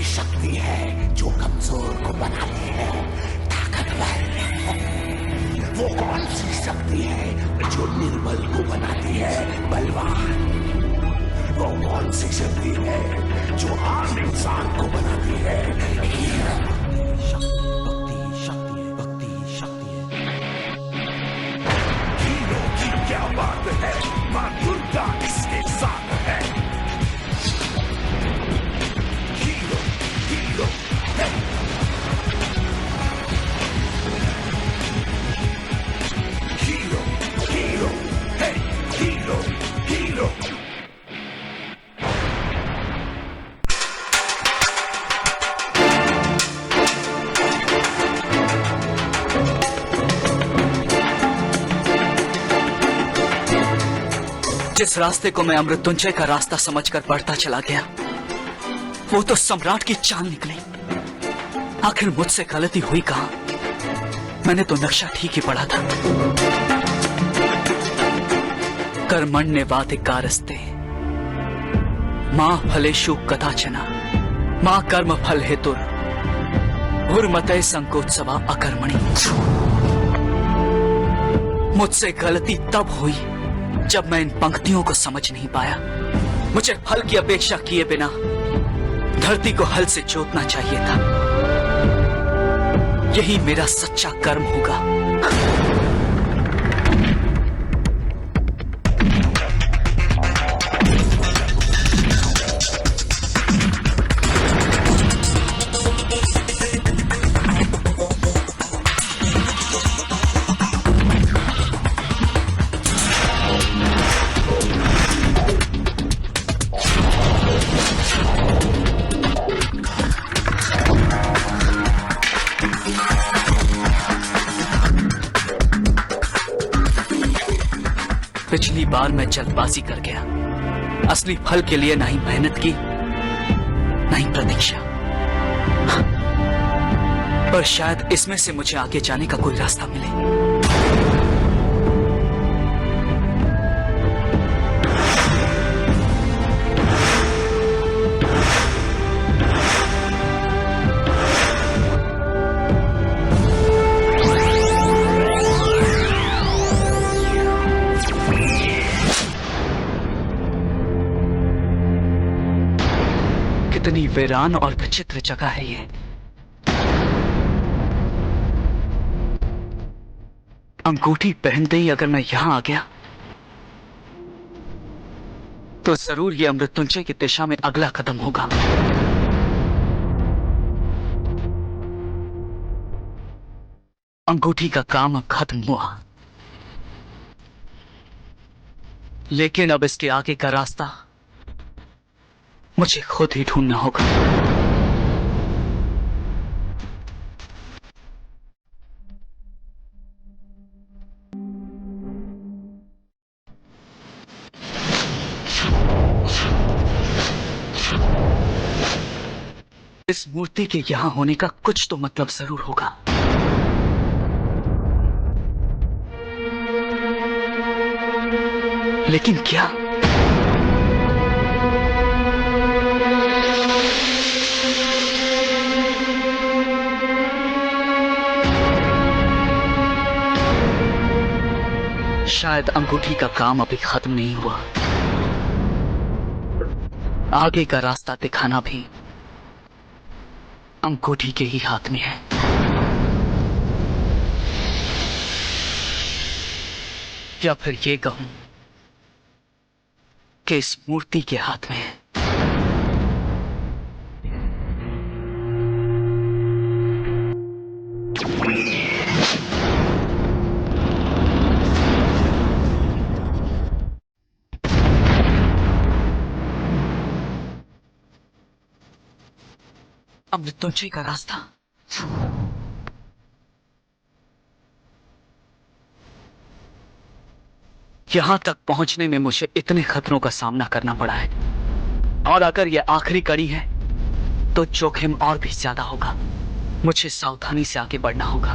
शक्ति है जो कमजोर को बनाती है ताकतवर। वो कौन सी शक्ति है जो निर्बल को बनाती है बलवान? वो कौन सी शक्ति है जो आम इंसान को बनाती है हीरा? भक्ति शक्ति है। हीरो की क्या बात है, माँ दुर्गा इसके साथ है। हीरो हीरो है। हीरो हीरो है। Hero hero. जिस रास्ते को मैं अमृत्युंजय का रास्ता समझकर बढ़ता चला गया, वो तो सम्राट की चाल निकली। आखिर मुझसे गलती हुई कहां? मैंने तो नक्शा ठीक ही पढ़ा था। कर्मण्य वाधिकारस्ते मां फलेषु कदाचन मां कर्म फल हेतुर हुर्मते संकोत्सवा अकर्मणि। मुझसे गलती तब हुई जब मैं इन पंक्तियों को समझ नहीं पाया। मुझे फल की अपेक्षा किए बिना धरती को हल से जोतना चाहिए था। यही मेरा सच्चा कर्म होगा। पिछली बार मैं जल्दबाजी कर गया। असली फल के लिए ना ही मेहनत की, ना ही प्रतीक्षा। पर शायद इसमें से मुझे आगे जाने का कोई रास्ता मिले। कितनी वीरान और विचित्र जगह है ये। अंगूठी पहनते ही अगर मैं यहां आ गया तो जरूर ये अमृत्युंजय की दिशा में अगला कदम होगा। अंगूठी का काम अब खत्म हुआ, लेकिन अब इसके आगे का रास्ता मुझे खुद ही ढूंढना होगा। इस मूर्ति के यहां होने का कुछ तो मतलब जरूर होगा। लेकिन क्या? शायद अंगूठी का काम अभी खत्म नहीं हुआ। आगे का रास्ता दिखाना भी अंगूठी के ही हाथ में है। या फिर ये कहूं कि इस मूर्ति के हाथ में है। अमृत्युंजय का रास्ता। यहां तक पहुंचने में मुझे इतने खतरों का सामना करना पड़ा है, और अगर यह आखिरी कड़ी है तो जोखिम और भी ज्यादा होगा। मुझे सावधानी से आगे बढ़ना होगा।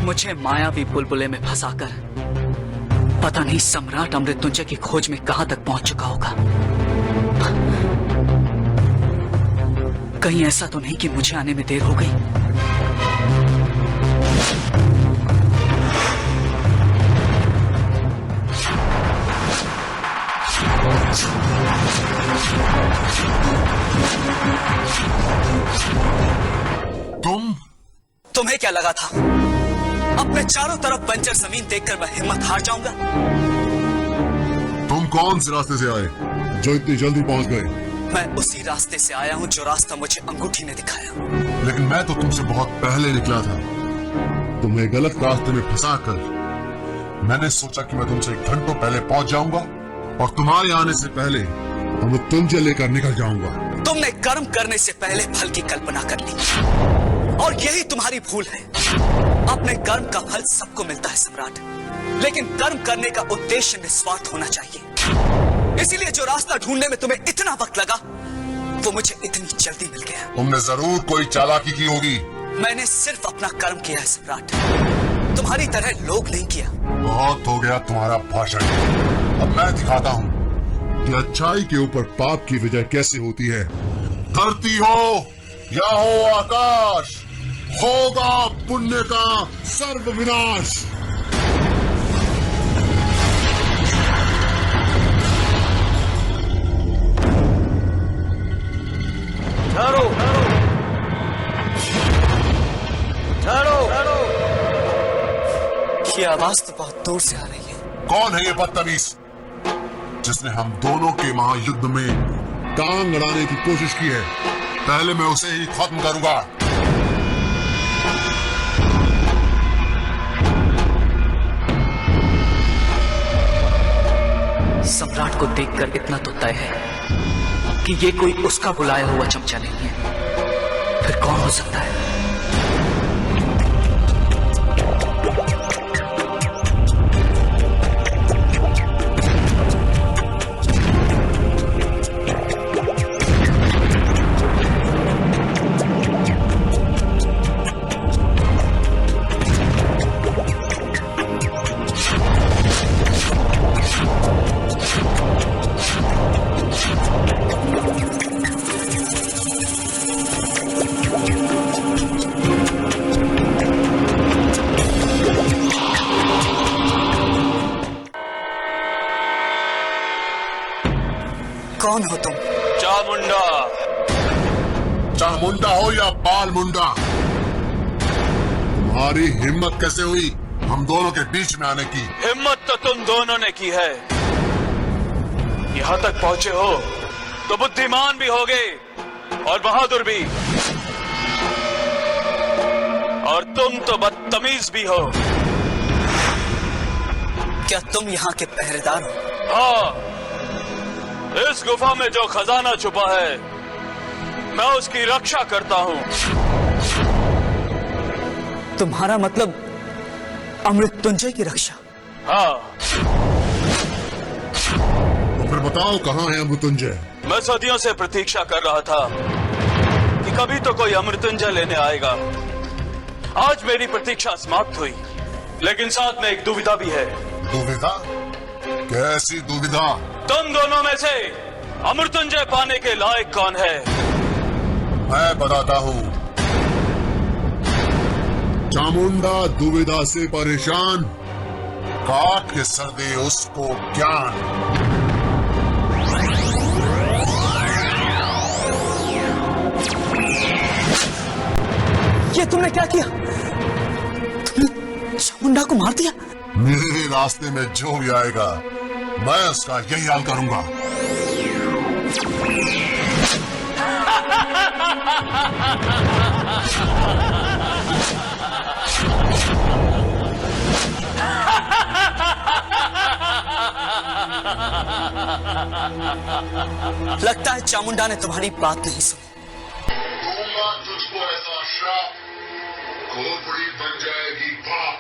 मुझे मायावी बुलबुले में फंसाकर पता नहीं सम्राट अमृत्युंजय की खोज में कहां तक पहुंच चुका होगा। कहीं ऐसा तो नहीं कि मुझे आने में देर हो गई। तुम्हें क्या लगा था अपने चारों तरफ बंजर जमीन देखकर मैं हिम्मत हार जाऊंगा? तुम कौन से रास्ते से आए जो इतनी जल्दी पहुंच गए? मैं उसी रास्ते से आया हूं जो रास्ता मुझे अंगूठी ने दिखाया। लेकिन मैं तो तुमसे बहुत पहले निकला था। तुम्हें गलत रास्ते में फंसाकर मैंने सोचा कि मैं तुमसे एक घंटों पहले पहुंच जाऊंगा और तुम्हारे आने से पहले अमृत्युंजय लेकर निकल जाऊंगा। तुमने कर्म करने से पहले फल की कल्पना कर ली और यही तुम्हारी भूल है। अपने कर्म का फल सबको मिलता है सम्राट, लेकिन कर्म करने का उद्देश्य निस्वार्थ होना चाहिए। इसीलिए जो रास्ता ढूंढने में तुम्हें इतना वक्त लगा वो मुझे इतनी जल्दी मिल गया। तुमने जरूर कोई चालाकी की होगी। मैंने सिर्फ अपना कर्म किया है सम्राट, तुम्हारी तरह लोग नहीं किया। बहुत हो गया तुम्हारा भाषण। अब मैं दिखाता हूँ कि अच्छाई के ऊपर पाप की विजय कैसे होती है। धरती हो या हो आकाश, होगा पुण्य का सर्व विनाश। ठहरो, ठहरो। ये आवाज तो बहुत दूर से आ रही है। कौन है ये बदतमीज जिसने हम दोनों के महायुद्ध में टांग अड़ाने की कोशिश की है? पहले मैं उसे ही खत्म करूंगा। सम्राट को देखकर इतना तो तय है कि ये कोई उसका बुलाया हुआ चमचा नहीं है। फिर कौन हो सकता है? कौन हो तुम? चामुंडा। चामुंडा हो या बाल मुंडा, तुम्हारी हिम्मत कैसे हुई हम दोनों के बीच में आने की? हिम्मत तो तुम दोनों ने की है। यहाँ तक पहुंचे हो तो बुद्धिमान भी होगे और बहादुर भी, और तुम तो बदतमीज भी हो। क्या तुम यहाँ के पहरेदार हो? हाँ, इस गुफा में जो खजाना छुपा है मैं उसकी रक्षा करता हूँ। तुम्हारा मतलब अमृत्युंजय की रक्षा? हाँ। तो फिर बताओ कहाँ है अमृत्युंजय? मैं सदियों से प्रतीक्षा कर रहा था कि कभी तो कोई अमृत्युंजय लेने आएगा। आज मेरी प्रतीक्षा समाप्त हुई, लेकिन साथ में एक दुविधा भी है। दुविधा? कैसी दुविधा? तुम दोनों में से अमृत्युंजय पाने के लायक कौन है? मैं बताता हूँ। चामुंडा दुविधा से परेशान, काट के सर दे उसको ज्ञान। ये तुमने क्या किया? तुमने चामुंडा को मार दिया? मेरे रास्ते में जो भी आएगा मैं उसका यही हाल करूंगा। लगता है चामुंडा ने तुम्हारी बात नहीं सुनी। दूंगा तुझको ऐसा श्राप, खोपड़ी बन जाएगी बाप।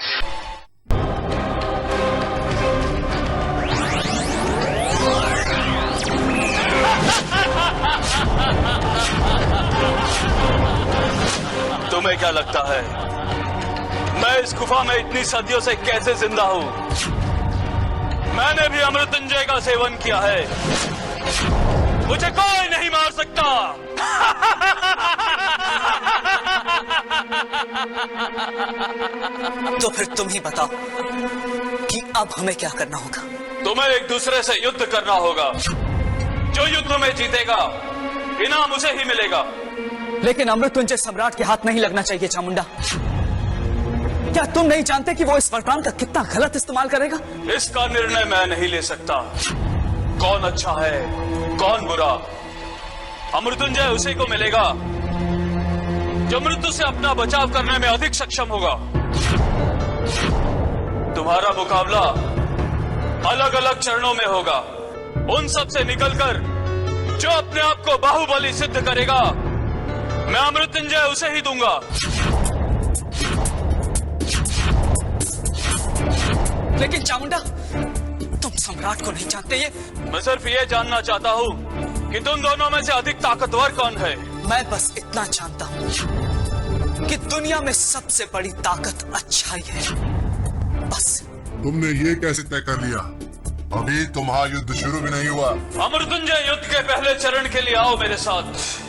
तुम्हें क्या लगता है मैं इस गुफा में इतनी सदियों से कैसे जिंदा हूं? मैंने भी अमृतंजय का सेवन किया है। मुझे कोई नहीं मार सकता। तो फिर तुम ही बताओ कि अब हमें क्या करना होगा। तुम्हें एक दूसरे से युद्ध करना होगा। जो युद्ध में जीतेगा इनाम उसे ही मिलेगा। लेकिन अमृतुंजय सम्राट के हाथ नहीं लगना चाहिए चामुंडा। क्या तुम नहीं जानते कि वो इस वरदान का कितना गलत इस्तेमाल करेगा? इसका निर्णय मैं नहीं ले सकता। कौन अच्छा है कौन बुरा, अमृतुंजय उसी को मिलेगा जो मृत्यु से अपना बचाव करने में अधिक सक्षम होगा। तुम्हारा मुकाबला अलग अलग चरणों में होगा। उन सब से निकलकर जो अपने आप को बाहुबली सिद्ध करेगा, मैं अमृतंजय उसे ही दूंगा। लेकिन चामुंडा, तुम सम्राट को नहीं जानते। ये मैं सिर्फ ये जानना चाहता हूँ कि तुम दोनों में से अधिक ताकतवर कौन है। मैं बस इतना जानता हूँ कि दुनिया में सबसे बड़ी ताकत अच्छाई है, बस। तुमने ये कैसे तय कर लिया? अभी तुम्हारा युद्ध शुरू भी नहीं हुआ। अमृतुंजय युद्ध के पहले चरण के लिए आओ मेरे साथ।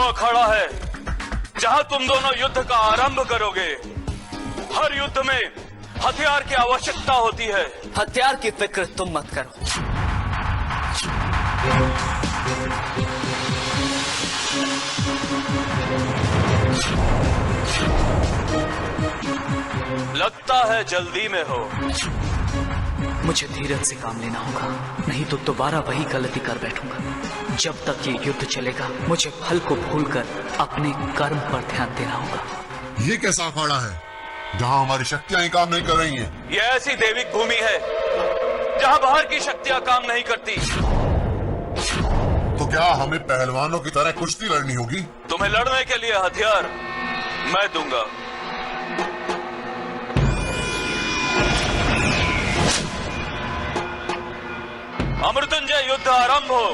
अखाड़ा है जहां तुम दोनों युद्ध का आरंभ करोगे। हर युद्ध में हथियार की आवश्यकता होती है। हथियार की फिक्र तुम मत करो। लगता है जल्दी में हो। मुझे धीरज से काम लेना होगा, नहीं तो दोबारा वही गलती कर बैठूंगा। जब तक ये युद्ध चलेगा, मुझे फल को भूलकर अपने कर्म पर ध्यान देना होगा। ये कैसा अखाड़ा है जहाँ हमारी शक्तियां ही काम नहीं कर रही हैं? ये ऐसी दैविक भूमि है जहाँ बाहर की शक्तियां काम नहीं करती। तो क्या हमें पहलवानों की तरह कुश्ती लड़नी होगी? तुम्हें लड़ने के लिए हथियार मैं दूंगा। अमृतंजय युद्ध आरंभ हो।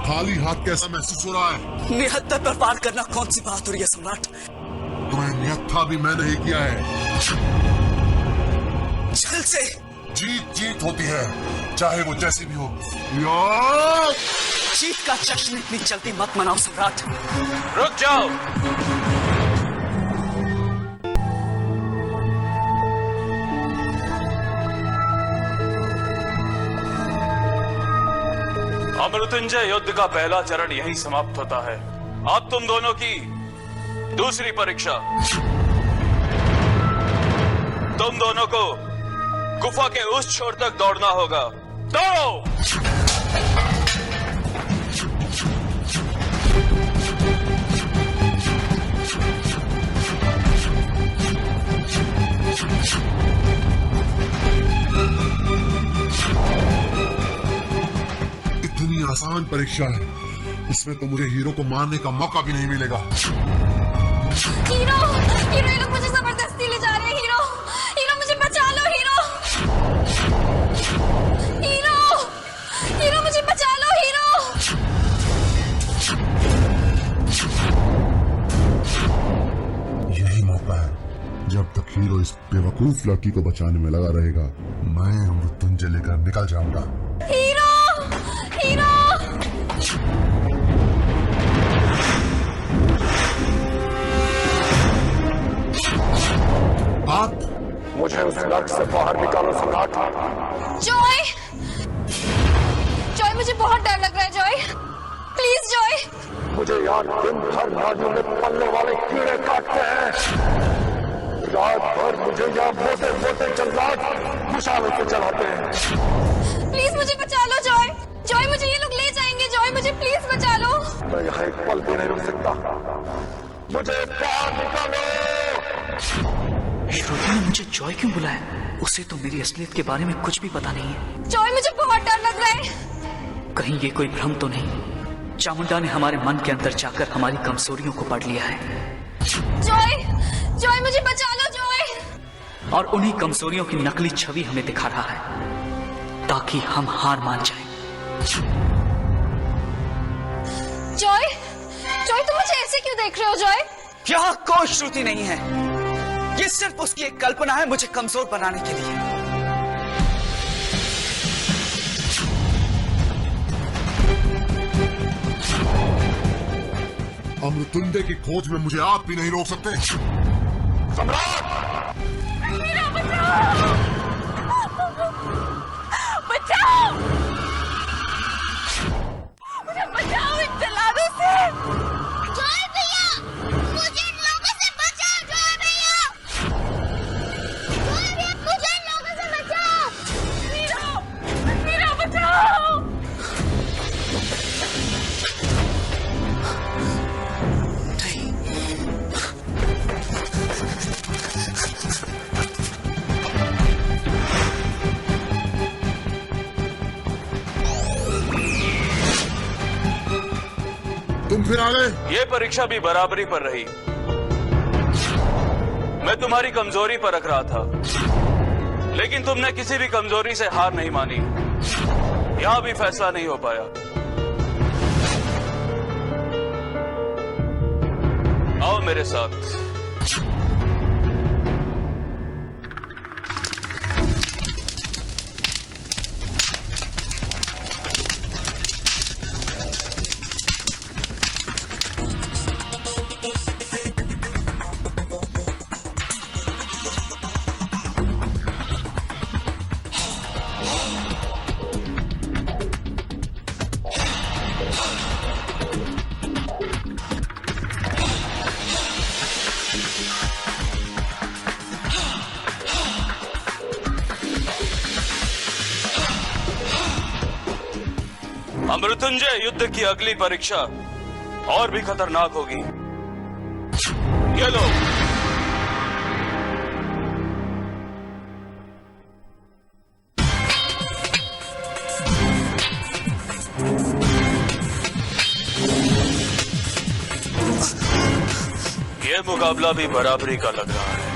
खाली हाथ कैसा महसूस हो रहा है? निहत्तर पर पार करना कौन सी बहादुरी है सम्राट? तुम्हें निहत्था भी मैं नहीं किया है। जल से जीत जीत होती है, चाहे वो जैसी भी हो। जीत का जश्न इतनी जल्दी मत मनाओ सम्राट। रुक जाओ। अमृतंजय युद्ध का पहला चरण यहीं समाप्त होता है। अब तुम दोनों की दूसरी परीक्षा। तुम दोनों को गुफा के उस छोर तक दौड़ना होगा। दौड़ो। आसान परीक्षा है। इसमें तो मुझे हीरो को मारने का मौका भी नहीं मिलेगा। हीरो, हीरो, ये लोग मुझे जबरदस्ती ले जा रहे हैं। हीरो, हीरो, मुझे बचा लो। हीरो, हीरो, हीरो, मुझे बचा लो। हीरो, यही मौका है। जब तक हीरो इस बेवकूफ लड़की को बचाने में लगा रहेगा, मैं मृत्युंजय लेकर निकल जाऊंगा। Hero, hero. आप मुझे उस नर्क से बाहर निकालो सम्राट। जॉय, जॉय, मुझे बहुत डर लग रहा है। Joy, please Joy. मुझे यार दिन भर नालियों में पलने वाले कीड़े काटते हैं। रात भर मुझे यहाँ मोटे मोटे जल्लाद मुशाले से चलाते हैं। प्लीज मुझे बचा लो। जॉय, जॉय, मुझे ये लोग ले जाएंगे। जॉय, मुझे प्लीज बचा लो। मैं यहाँ एक पल भी नहीं रुक सकता। मुझे बाहर निकालो। श्रुति ने मुझे जॉय क्यों बुलाया? उसे तो मेरी असलियत के बारे में कुछ भी पता नहीं है। जॉय, मुझे बहुत डर लग रहा है। कहीं ये कोई भ्रम तो नहीं? चामुंडा ने हमारे मन के अंदर जाकर हमारी कमजोरियों को पढ़ लिया है। जॉय, जॉय, मुझे बचा लो। जॉय, और उन्हीं कमजोरियों की नकली छवि हमें दिखा रहा है ताकि हम हार मान जाएं। जॉय, जॉय, तुम मुझे ऐसे क्यों देख रहे हो? जॉय, यहाँ कोई श्रुति नहीं है। ये सिर्फ उसकी एक कल्पना है मुझे कमजोर बनाने के लिए। अमृतुंजय की खोज में मुझे आप भी नहीं रोक सकते। सम्राट, मेरा बचाओ, बचाओ, मुझे बचाओ इन जल्लादों से। जॉय भैया, मुझे इन लोगों से बचाओ। जॉय भैया, जॉय भैया, मुझे इन लोगों से बचाओ। हीरो, हीरो, बचाओ। तुम फिर आ गए। ये परीक्षा भी बराबरी पर रही। मैं तुम्हारी कमजोरी पर रख रहा था, लेकिन तुमने किसी भी कमजोरी से हार नहीं मानी। यहां भी फैसला नहीं हो पाया। आओ मेरे साथ। अमृत्युंजय युद्ध की अगली परीक्षा और भी खतरनाक होगी। ये लो। ये मुकाबला भी बराबरी का लग रहा है।